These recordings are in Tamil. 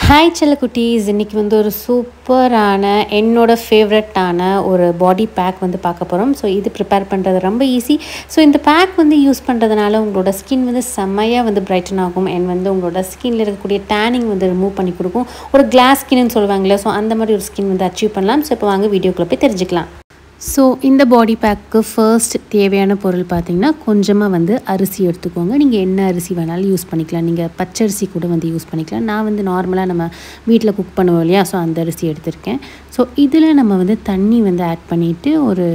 ஹாய் செல்ல குட்டீஸ், இன்றைக்கி வந்து ஒரு சூப்பரான என்னோடய ஃபேவரட்டான ஒரு பாடி பேக் வந்து பார்க்க போகிறோம். ஸோ இது ப்ரிப்பேர் பண்ணுறது ரொம்ப ஈஸி. ஸோ இந்த பேக் வந்து யூஸ் பண்ணுறதுனால உங்களோட ஸ்கின் வந்து செம்மையாக வந்து பிரைட்டன் ஆகும். அண்ட் வந்து உங்களோட ஸ்கின்னில் இருக்கக்கூடிய டேனிங் வந்து ரிமூவ் பண்ணி கொடுக்கும். ஒரு கிளாஸ் ஸ்கின்னு சொல்லுவாங்களே, ஸோ அந்த மாதிரி ஒரு ஸ்கின் வந்து அச்சீவ் பண்ணலாம். ஸோ இப்போ வாங்க வீடியோக்குள்ளே போய் தெரிஞ்சுக்கலாம். ஸோ இந்த பாடி பேக்கு ஃபர்ஸ்ட் தேவையான பொருள் பார்த்திங்கன்னா, கொஞ்சமாக வந்து அரிசி எடுத்துக்கோங்க. நீங்கள் என்ன அரிசி வேணாலும் யூஸ் பண்ணிக்கலாம். நீங்கள் பச்சரிசி கூட வந்து யூஸ் பண்ணிக்கலாம். நான் வந்து நார்மலாக நம்ம வீட்டில் குக் பண்ணுவோம் இல்லையா, ஸோ அந்த அரிசி எடுத்திருக்கேன். ஸோ இதில் நம்ம வந்து தண்ணி வந்து ஆட் பண்ணிவிட்டு ஒரு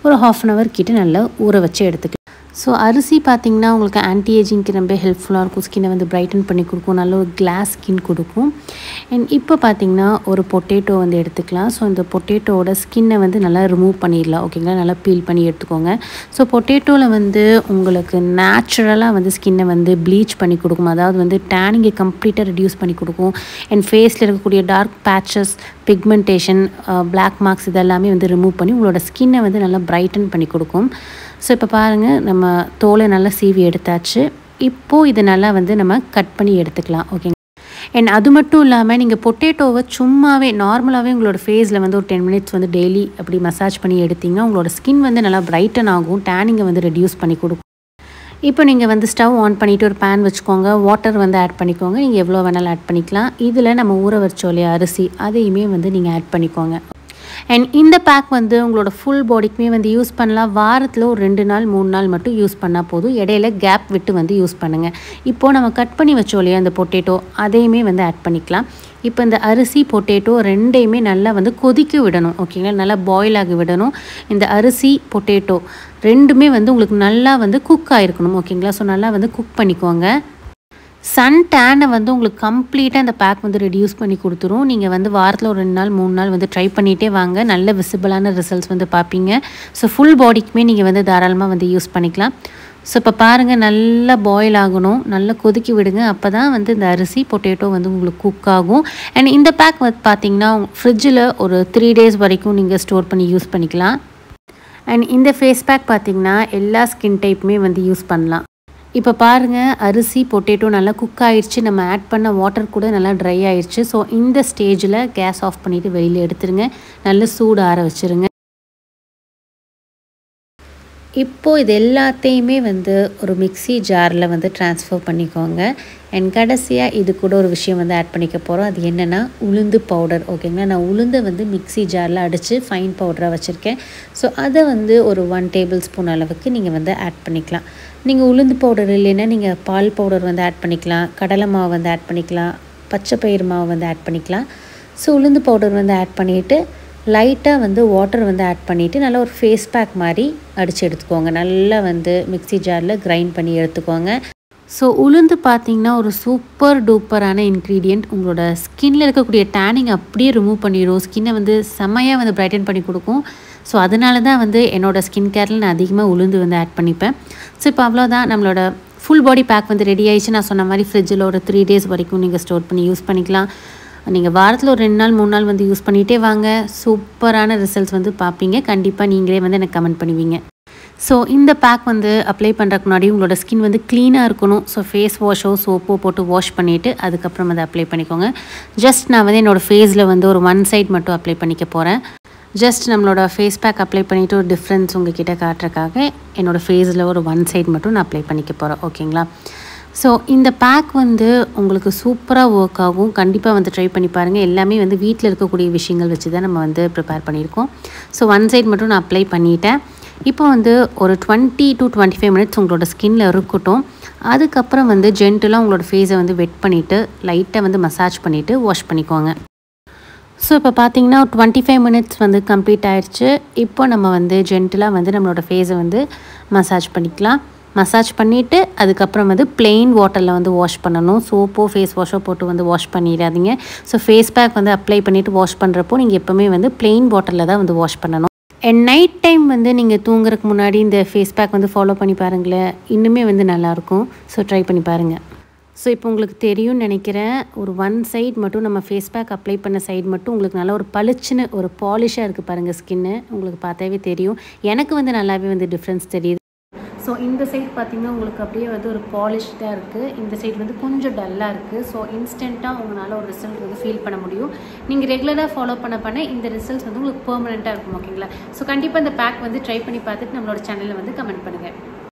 1/2 hour கிட்ட நல்லா ஊற வச்சு எடுத்துக்கலாம். ஸோ அரிசி பார்த்திங்கன்னா உங்களுக்கு ஆன்டி ஏஜிங்க்கு ரொம்ப ஹெல்ப்ஃபுல்லாக இருக்கும். ஸ்கின்னை வந்து பிரைட்டன் பண்ணி கொடுக்கும், நல்ல ஒரு கிளாஸ் ஸ்கின் கொடுக்கும். அண்ட் இப்போ பார்த்திங்கன்னா ஒரு பொட்டேட்டோ வந்து எடுத்துக்கலாம். ஸோ இந்த பொட்டேட்டோட ஸ்கின்னை வந்து நல்லா ரிமூவ் பண்ணிடலாம். ஓகேங்களா, நல்லா பீல் பண்ணி எடுத்துக்கோங்க. ஸோ பொட்டேட்டோவில் வந்து உங்களுக்கு நேச்சுரலாக வந்து ஸ்கின்னை வந்து ப்ளீச் பண்ணி கொடுக்கும். அதாவது வந்து டேனிங்கை கம்ப்ளீட்டாக ரெடியூஸ் பண்ணி கொடுக்கும். அண்ட் ஃபேஸில் இருக்கக்கூடிய dark patches, pigmentation, black marks இதெல்லாமே வந்து ரிமூவ் பண்ணி உங்களோட ஸ்கின்னை வந்து நல்லா பிரைட்டன் பண்ணி கொடுக்கும். ஸோ இப்போ பாருங்கள், நம்ம தோலை நல்லா சீவி எடுத்தாச்சு. இப்போது இதை நல்லா வந்து நம்ம கட் பண்ணி எடுத்துக்கலாம். ஓகேங்க. அண்ட் அது மட்டும் இல்லாமல் நீங்கள் பொட்டேட்டோவை சும்மாவே நார்மலாகவே உங்களோட ஃபேஸில் வந்து ஒரு 10 minutes வந்து டெய்லி அப்படி மசாஜ் பண்ணி எடுத்திங்கன்னா உங்களோட ஸ்கின் வந்து நல்லா பிரைட்டன் ஆகும், டேனிங்கை வந்து ரெடியூஸ் பண்ணி கொடுக்கும். இப்போ நீங்கள் வந்து ஸ்டவ் ஆன் பண்ணிவிட்டு ஒரு பேன் வச்சுக்கோங்க. வாட்டர் வந்து ஆட் பண்ணிக்கோங்க. நீங்கள் எவ்வளோ வேணாலும் ஆட் பண்ணிக்கலாம். இதில் நம்ம ஊற வச்சோம் இல்லையா அரிசி, அதையுமே வந்து நீங்கள் ஆட் பண்ணிக்கோங்க. அண்ட் இந்த பேக் வந்து உங்களோட ஃபுல் பாடிக்குமே வந்து யூஸ் பண்ணலாம். வாரத்தில் ஒரு 2 நாள் 3 நாள் மட்டும் யூஸ் பண்ணால் போதும். இடையில கேப் விட்டு வந்து யூஸ் பண்ணுங்கள். இப்போது நம்ம கட் பண்ணி வச்சோம் இல்லையா அந்த பொட்டேட்டோ, அதையுமே வந்து ஆட் பண்ணிக்கலாம். இப்போ இந்த அரிசி பொட்டேட்டோ ரெண்டையுமே நல்லா வந்து கொதிக்க விடணும். ஓகேங்களா, நல்லா பாயில் ஆகி விடணும். இந்த அரிசி பொட்டேட்டோ ரெண்டுமே வந்து உங்களுக்கு நல்லா வந்து குக் ஆகிருக்கணும். ஓகேங்களா, ஸோ நல்லா வந்து குக் பண்ணிக்கோங்க. சன் டேனை வந்து உங்களுக்கு கம்ப்ளீட்டாக இந்த பேக் வந்து ரெடியூஸ் பண்ணி கொடுத்துரும். நீங்கள் வந்து வாரத்தில் ஒரு 2 நாள் 3 நாள் வந்து ட்ரை பண்ணிகிட்டே வாங்க, நல்ல விசிபிளான ரிசல்ட்ஸ் வந்து பார்ப்பீங்க. ஸோ ஃபுல் பாடிக்குமே நீங்கள் வந்து தாராளமாக வந்து யூஸ் பண்ணிக்கலாம். ஸோ இப்போ பாருங்கள், நல்லா பாயில் ஆகணும், நல்லா கொதிக்கி விடுங்க. அப்போ தான் வந்து இந்த அரிசி பொட்டேட்டோ வந்து உங்களுக்கு குக் ஆகும். அண்ட் இந்த பேக் வந்து பார்த்திங்கன்னா ஃப்ரிட்ஜில் ஒரு 3 days வரைக்கும் நீங்கள் ஸ்டோர் பண்ணி யூஸ் பண்ணிக்கலாம். அண்ட் இந்த ஃபேஸ் பேக் பார்த்திங்கன்னா எல்லா ஸ்கின் டைப்புமே வந்து யூஸ் பண்ணலாம். இப்போ பாருங்கள், அரிசி பொட்டேட்டோ நல்லா குக் ஆயிடுச்சு. நம்ம ஆட் பண்ண வாட்டர் கூட நல்லா ட்ரை ஆயிடுச்சு. ஸோ இந்த ஸ்டேஜில் கேஸ் ஆஃப் பண்ணிவிட்டு வெளியில் எடுத்துருங்க. நல்ல சூடு ஆற வச்சுருங்க. இப்போது இது எல்லாத்தையுமே வந்து ஒரு மிக்ஸி ஜாரில் வந்து ட்ரான்ஸ்ஃபர் பண்ணிக்கோங்க. அண்ட் கடைசியாக இது கூட ஒரு விஷயம் வந்து ஆட் பண்ணிக்க போகிறோம். அது என்னென்னா உளுந்து பவுடர். ஓகேங்களா, நான் உளுந்தை வந்து மிக்ஸி ஜாரில் அடித்து ஃபைன் பவுடராக வச்சுருக்கேன். ஸோ அதை வந்து ஒரு 1 tablespoon அளவுக்கு நீங்கள் வந்து ஆட் பண்ணிக்கலாம். நீங்கள் உளுந்து பவுடர் இல்லைன்னா நீங்கள் பால் பவுடர் வந்து ஆட் பண்ணிக்கலாம், கடலை மாவு வந்து ஆட் பண்ணிக்கலாம், பச்சை பயிறு மாவு வந்து ஆட் பண்ணிக்கலாம். ஸோ உளுந்து பவுடர் வந்து ஆட் பண்ணிவிட்டு லைட்டாக வந்து வாட்டர் வந்து ஆட் பண்ணிவிட்டு நல்லா ஒரு ஃபேஸ் பேக் மாதிரி அடித்து எடுத்துக்கோங்க. நல்லா வந்து மிக்ஸி ஜாரில் கிரைண்ட் பண்ணி எடுத்துக்கோங்க. ஸோ உளுந்து பார்த்திங்கன்னா ஒரு சூப்பர் டூப்பரான இன்க்ரீடியண்ட். உங்களோட ஸ்கின்னில் இருக்கக்கூடிய டேனிங் அப்படியே ரிமூவ் பண்ணிடும். ஸ்கின்னை வந்து செம்மையாக வந்து பிரைட்டன் பண்ணி கொடுக்கும். ஸோ அதனால தான் வந்து என்னோடய ஸ்கின் கேரில் நான் அதிகமாக உளுந்து வந்து ஆட் பண்ணிப்பேன். ஸோ இப்போ அவ்வளோதான், நம்மளோட ஃபுல் பாடி பேக் வந்து ரெடி ஆகிடுச்சு. நான் சொன்ன மாதிரி ஃப்ரிட்ஜில் ஒரு 3 days வரைக்கும் நீங்கள் ஸ்டோர் பண்ணி யூஸ் பண்ணிக்கலாம். நீங்கள் வாரத்தில் ஒரு 2 நாள் 3 நாள் வந்து யூஸ் பண்ணிகிட்டே வாங்க. சூப்பரான ரிசல்ட்ஸ் வந்து பார்ப்பீங்க. கண்டிப்பாக நீங்களே வந்து எனக்கு கமெண்ட் பண்ணுவீங்க. ஸோ இந்த பேக் வந்து அப்ளை பண்ணுறதுக்கு முன்னாடி உங்களோட ஸ்கின் வந்து க்ளீனாக இருக்கணும். ஸோ ஃபேஸ் வாஷோ சோப்போ போட்டு வாஷ் பண்ணிவிட்டு அதுக்கப்புறம் வந்து அப்ளை பண்ணிக்கோங்க. ஜஸ்ட் நான் வந்து என்னோடய ஃபேஸில் வந்து ஒரு 1 side மட்டும் அப்ளை பண்ணிக்க போகிறேன். ஜஸ்ட் நம்மளோட ஃபேஸ் பேக் அப்ளை பண்ணிவிட்டு ஒரு டிஃப்ரென்ஸ் உங்கள் கிட்டே காட்டுறதுக்காக என்னோடய ஃபேஸில் ஒரு 1 side மட்டும் நான் அப்ளை பண்ணிக்க போகிறேன். ஓகேங்களா, ஸோ இந்த பேக் வந்து உங்களுக்கு சூப்பராக ஒர்க் ஆகும். கண்டிப்பாக வந்து ட்ரை பண்ணி பாருங்கள். எல்லாமே வந்து வீட்டில் இருக்கக்கூடிய விஷயங்கள் வச்சு தான் நம்ம வந்து ப்ரிப்பேர் பண்ணியிருக்கோம். ஸோ 1 side மட்டும் நான் அப்ளை பண்ணிட்டேன். இப்போ வந்து ஒரு 20 to 25 minutes உங்களோட ஸ்கின்னில் இருக்கட்டும். அதுக்கப்புறம் வந்து ஜென்டலாக உங்களோட ஃபேஸை வந்து வெட் பண்ணிவிட்டு லைட்டாக வந்து மசாஜ் பண்ணிவிட்டு வாஷ் பண்ணிக்கோங்க. ஸோ இப்போ பார்த்தீங்கன்னா 25 minutes வந்து கம்ப்ளீட் ஆகிடுச்சு. இப்போ நம்ம வந்து ஜென்டலாக வந்து நம்மளோட ஃபேஸை வந்து மசாஜ் பண்ணிக்கலாம். மசாஜ் பண்ணிவிட்டு அதுக்கப்புறம் வந்து ப்ளெயின் வாட்டரில் வந்து வாஷ் பண்ணணும். சோப்போ ஃபேஸ் வாஷோ போட்டு வந்து வாஷ் பண்ணிடாதீங்க. ஸோ ஃபேஸ் பேக் வந்து அப்ளை பண்ணிவிட்டு வாஷ் பண்ணுறப்போ நீங்கள் எப்போவுமே வந்து ப்ளெயின் வாட்டரில் தான் வந்து வாஷ் பண்ணணும். அண்ட் நைட் டைம் வந்து நீங்கள் தூங்குறதுக்கு முன்னாடி இந்த ஃபேஸ் பேக் வந்து ஃபாலோ பண்ணி பாருங்களேன், இன்னுமே வந்து நல்லாயிருக்கும். ஸோ ட்ரை பண்ணி பாருங்கள். ஸோ இப்போ உங்களுக்கு தெரியும்னு நினைக்கிறேன், ஒரு 1 side மட்டும் நம்ம ஃபேஸ் பேக் அப்ளை பண்ண சைடு மட்டும் உங்களுக்கு நல்லா ஒரு பளிச்சுன்னு ஒரு பாலிஷாக இருக்குது பாருங்கள் ஸ்கின்னு. உங்களுக்கு பார்த்தாவே தெரியும். எனக்கு வந்து நல்லாவே வந்து டிஃப்ரென்ஸ் தெரியுது. ஸோ இந்த சைட் பார்த்திங்கன்னா உங்களுக்கு அப்படியே வந்து ஒரு பாலிஷ்டாக இருக்குது, இந்த சைட் வந்து கொஞ்சம் டல்லாக இருக்குது. ஸோ இன்ஸ்டண்ட்டாக உங்களால் ஒரு ரிசல்ட் வந்து ஃபீல் பண்ண முடியும். நீங்கள் ரெகுலராக ஃபாலோ பண்ண இந்த ரிசல்ட்ஸ் வந்து உங்களுக்கு பெர்மனெண்ட்டாக இருக்கும். ஓகேங்களா? ஸோ கண்டிப்பாக இந்த பேக் வந்து ட்ரை பண்ணி பார்த்துட்டு நம்மளோட சேனலில் வந்து கமெண்ட் பண்ணுங்கள்.